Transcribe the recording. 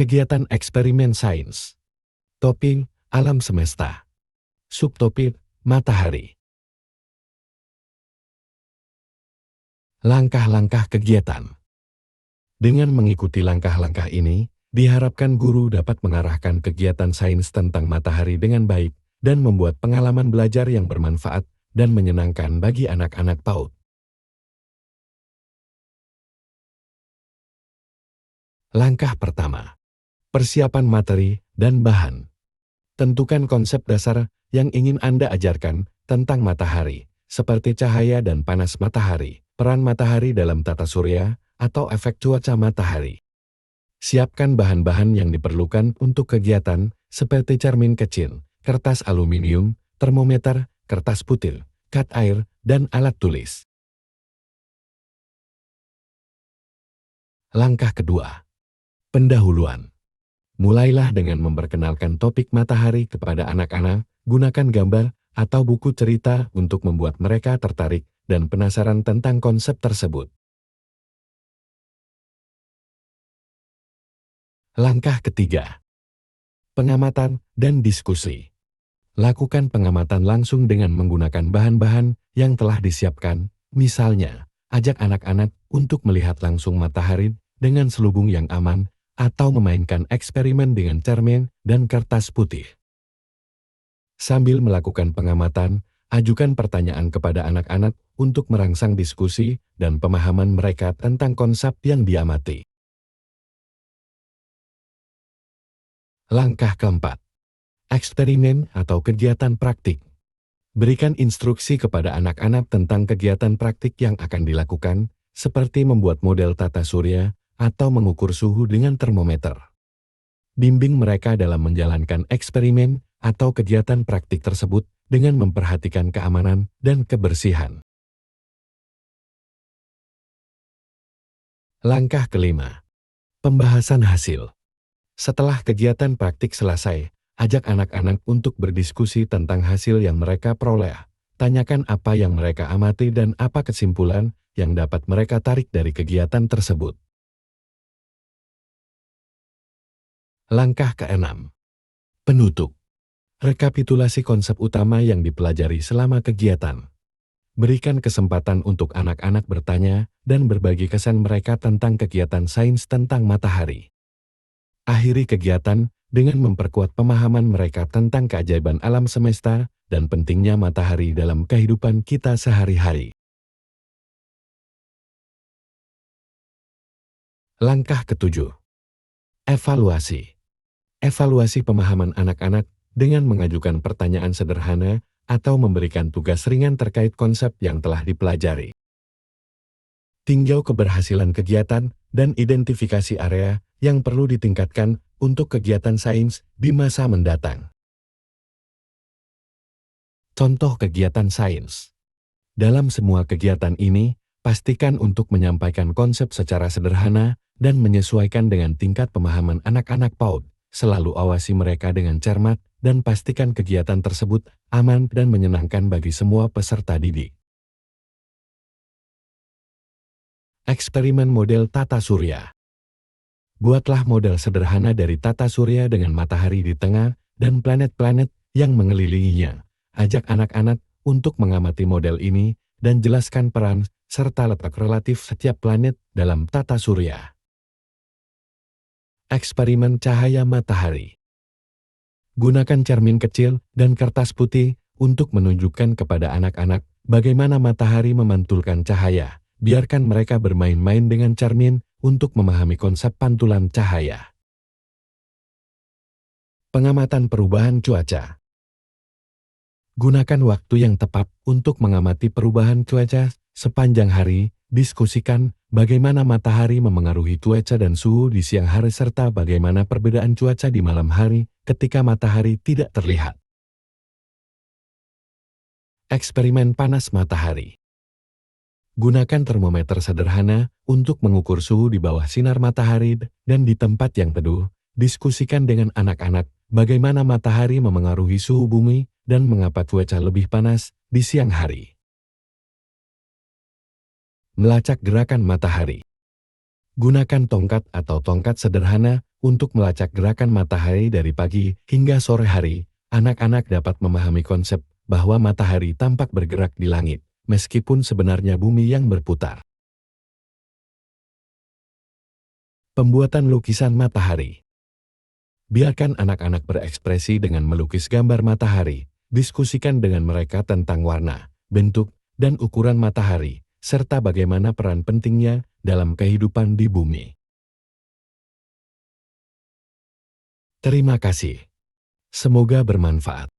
Kegiatan eksperimen sains. Topik, alam semesta. Subtopik, matahari. Langkah-langkah kegiatan. Dengan mengikuti langkah-langkah ini, diharapkan guru dapat mengarahkan kegiatan sains tentang matahari dengan baik dan membuat pengalaman belajar yang bermanfaat dan menyenangkan bagi anak-anak PAUD. Langkah pertama. Persiapan materi dan bahan. Tentukan konsep dasar yang ingin Anda ajarkan tentang matahari, seperti cahaya dan panas matahari, peran matahari dalam tata surya, atau efek cuaca matahari. Siapkan bahan-bahan yang diperlukan untuk kegiatan, seperti cermin kecil, kertas aluminium, termometer, kertas putih, cat air, dan alat tulis. Langkah kedua. Pendahuluan. Mulailah dengan memperkenalkan topik matahari kepada anak-anak, gunakan gambar atau buku cerita untuk membuat mereka tertarik dan penasaran tentang konsep tersebut. Langkah ketiga. Pengamatan dan diskusi. Lakukan pengamatan langsung dengan menggunakan bahan-bahan yang telah disiapkan, misalnya, ajak anak-anak untuk melihat langsung matahari dengan selubung yang aman, atau memainkan eksperimen dengan cermin dan kertas putih. Sambil melakukan pengamatan, ajukan pertanyaan kepada anak-anak untuk merangsang diskusi dan pemahaman mereka tentang konsep yang diamati. Langkah keempat. Eksperimen atau kegiatan praktik. Berikan instruksi kepada anak-anak tentang kegiatan praktik yang akan dilakukan, seperti membuat model tata surya atau mengukur suhu dengan termometer. Bimbing mereka dalam menjalankan eksperimen atau kegiatan praktik tersebut dengan memperhatikan keamanan dan kebersihan. Langkah kelima. Pembahasan hasil. Setelah kegiatan praktik selesai, ajak anak-anak untuk berdiskusi tentang hasil yang mereka peroleh. Tanyakan apa yang mereka amati dan apa kesimpulan yang dapat mereka tarik dari kegiatan tersebut. Langkah keenam. Penutup. Rekapitulasi konsep utama yang dipelajari selama kegiatan. Berikan kesempatan untuk anak-anak bertanya dan berbagi kesan mereka tentang kegiatan sains tentang matahari. Akhiri kegiatan dengan memperkuat pemahaman mereka tentang keajaiban alam semesta dan pentingnya matahari dalam kehidupan kita sehari-hari. Langkah ketujuh. Evaluasi. Evaluasi pemahaman anak-anak dengan mengajukan pertanyaan sederhana atau memberikan tugas ringan terkait konsep yang telah dipelajari. Tinjau keberhasilan kegiatan dan identifikasi area yang perlu ditingkatkan untuk kegiatan sains di masa mendatang. Contoh kegiatan sains. Dalam semua kegiatan ini, pastikan untuk menyampaikan konsep secara sederhana dan menyesuaikan dengan tingkat pemahaman anak-anak PAUD. Selalu awasi mereka dengan cermat dan pastikan kegiatan tersebut aman dan menyenangkan bagi semua peserta didik. Eksperimen model tata surya. Buatlah model sederhana dari tata surya dengan matahari di tengah dan planet-planet yang mengelilinginya. Ajak anak-anak untuk mengamati model ini dan jelaskan peran serta letak relatif setiap planet dalam tata surya. Eksperimen cahaya matahari. Gunakan cermin kecil dan kertas putih untuk menunjukkan kepada anak-anak bagaimana matahari memantulkan cahaya. Biarkan mereka bermain-main dengan cermin untuk memahami konsep pantulan cahaya. Pengamatan perubahan cuaca. Gunakan waktu yang tepat untuk mengamati perubahan cuaca sepanjang hari. Diskusikan bagaimana matahari memengaruhi cuaca dan suhu di siang hari serta bagaimana perbedaan cuaca di malam hari ketika matahari tidak terlihat. Eksperimen panas matahari. Gunakan termometer sederhana untuk mengukur suhu di bawah sinar matahari dan di tempat yang teduh. Diskusikan dengan anak-anak bagaimana matahari memengaruhi suhu bumi dan mengapa cuaca lebih panas di siang hari. Melacak gerakan matahari. Gunakan tongkat atau tongkat sederhana untuk melacak gerakan matahari dari pagi hingga sore hari. Anak-anak dapat memahami konsep bahwa matahari tampak bergerak di langit, meskipun sebenarnya bumi yang berputar. Pembuatan lukisan matahari. Biarkan anak-anak berekspresi dengan melukis gambar matahari. Diskusikan dengan mereka tentang warna, bentuk, dan ukuran matahari, serta bagaimana peran pentingnya dalam kehidupan di bumi. Terima kasih. Semoga bermanfaat.